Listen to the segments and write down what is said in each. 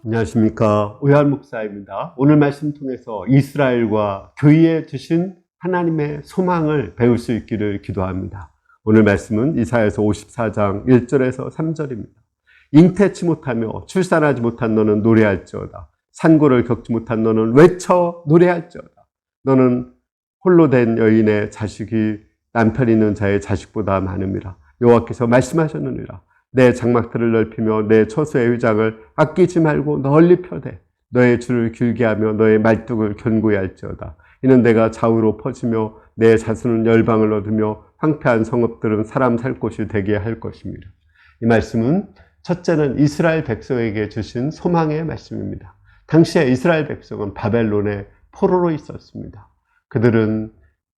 안녕하십니까. 오해환 목사입니다. 오늘 말씀 통해서 이스라엘과 교회에 주신 하나님의 소망을 배울 수 있기를 기도합니다. 오늘 말씀은 이사야서 54장 1절에서 3절입니다. 잉태치 못하며 출산하지 못한 너는 노래할지어다. 산고를 겪지 못한 너는 외쳐 노래할지어다. 너는 홀로 된 여인의 자식이 남편 있는 자의 자식보다 많음이라. 여호와께서 말씀하셨느니라. 내 장막들을 넓히며 내 처소의 회장을 아끼지 말고 널리 펴되 너의 줄을 길게 하며 너의 말뚝을 견고히 할지어다. 이는 내가 좌우로 퍼지며 내 자손은 열방을 얻으며 황폐한 성읍들은 사람 살 곳이 되게 할 것입니다. 이 말씀은 첫째는 이스라엘 백성에게 주신 소망의 말씀입니다. 당시에 이스라엘 백성은 바벨론의 포로로 있었습니다. 그들은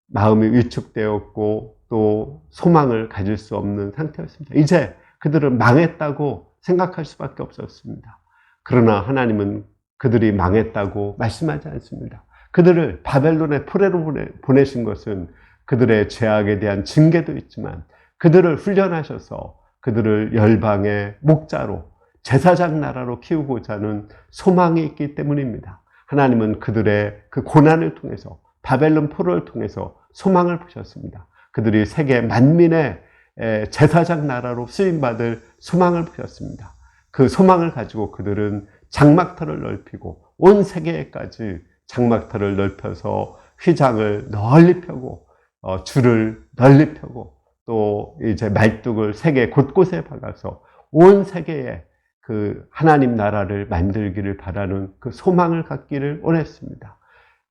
마음이 위축되었고 또 소망을 가질 수 없는 상태였습니다. 이제 그들은 망했다고 생각할 수밖에 없었습니다. 그러나 하나님은 그들이 망했다고 말씀하지 않습니다. 그들을 바벨론의 포로로 보내신 것은 그들의 죄악에 대한 징계도 있지만 그들을 훈련하셔서 그들을 열방의 목자로 제사장 나라로 키우고자 하는 소망이 있기 때문입니다. 하나님은 그들의 그 고난을 통해서 바벨론 포로를 통해서 소망을 보셨습니다. 그들이 세계 만민의 제사장 나라로 쓰임받을 소망을 보였습니다. 그 소망을 가지고 그들은 장막터를 넓히고 온 세계에까지 장막터를 넓혀서 휘장을 널리 펴고 줄을 널리 펴고 또 이제 말뚝을 세계 곳곳에 박아서 온 세계에 그 하나님 나라를 만들기를 바라는 그 소망을 갖기를 원했습니다.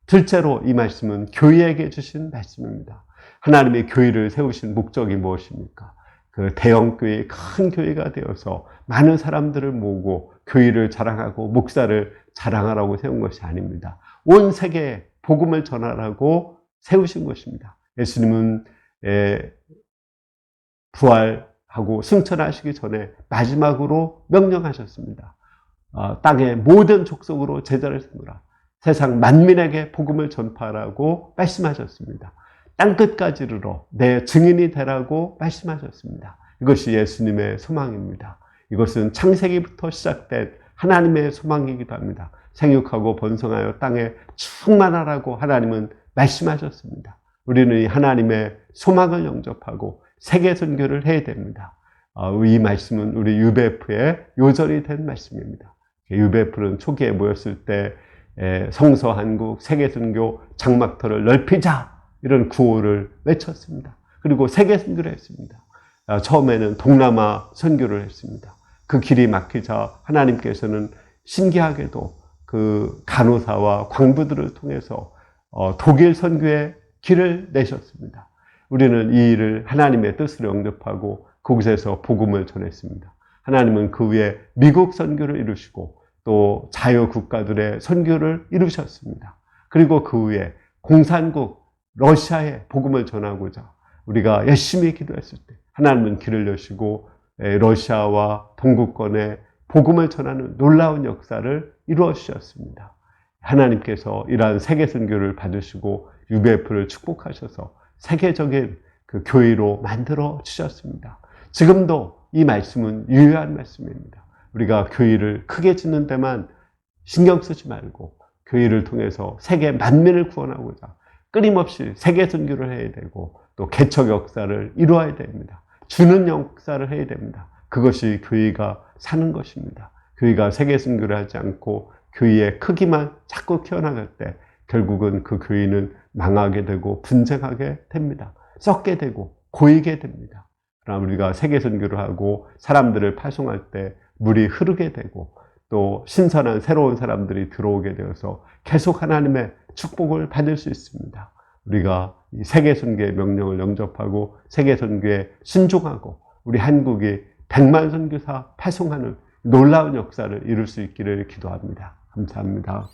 둘째로 이 말씀은 교회에게 주신 말씀입니다. 하나님의 교회를 세우신 목적이 무엇입니까? 그 대형교회, 큰 교회가 되어서 많은 사람들을 모으고 교회를 자랑하고 목사를 자랑하라고 세운 것이 아닙니다. 온 세계에 복음을 전하라고 세우신 것입니다. 예수님은 부활하고 승천하시기 전에 마지막으로 명령하셨습니다. 땅의 모든 족속으로 제자를 삼으라. 세상 만민에게 복음을 전파하라고 말씀하셨습니다. 땅끝까지 이르러 내 증인이 되라고 말씀하셨습니다. 이것이 예수님의 소망입니다. 이것은 창세기부터 시작된 하나님의 소망이기도 합니다. 생육하고 번성하여 땅에 충만하라고 하나님은 말씀하셨습니다. 우리는 이 하나님의 소망을 영접하고 세계 선교를 해야 됩니다. 이 말씀은 우리 UBF의 요절이 된 말씀입니다. UBF는 초기에 모였을 때 성서 한국 세계 선교 장막터를 넓히자 이런 구호를 외쳤습니다. 그리고 세계 선교를 했습니다. 처음에는 동남아 선교를 했습니다. 그 길이 막히자 하나님께서는 신기하게도 그 간호사와 광부들을 통해서 독일 선교의 길을 내셨습니다. 우리는 이 일을 하나님의 뜻으로 영접하고 그곳에서 복음을 전했습니다. 하나님은 그 후에 미국 선교를 이루시고 또 자유국가들의 선교를 이루셨습니다. 그리고 그 후에 공산국 러시아에 복음을 전하고자 우리가 열심히 기도했을 때 하나님은 길을 여시고 러시아와 동구권에 복음을 전하는 놀라운 역사를 이루어 주셨습니다. 하나님께서 이러한 세계 선교를 받으시고 UBF를 축복하셔서 세계적인 그 교회로 만들어 주셨습니다. 지금도 이 말씀은 유효한 말씀입니다. 우리가 교회를 크게 짓는 데만 신경 쓰지 말고 교회를 통해서 세계 만민을 구원하고자 끊임없이 세계 선교를 해야 되고 또 개척 역사를 이루어야 됩니다. 주는 역사를 해야 됩니다. 그것이 교회가 사는 것입니다. 교회가 세계 선교를 하지 않고 교회의 크기만 자꾸 키워나갈 때 결국은 그 교회는 망하게 되고 분쟁하게 됩니다. 썩게 되고 고이게 됩니다. 그러나 우리가 세계 선교를 하고 사람들을 파송할 때 물이 흐르게 되고 또 신선한 새로운 사람들이 들어오게 되어서 계속 하나님의 축복을 받을 수 있습니다. 우리가 이 세계 선교의 명령을 영접하고 세계 선교에 순종하고 우리 한국이 100만 선교사 파송하는 놀라운 역사를 이룰 수 있기를 기도합니다. 감사합니다.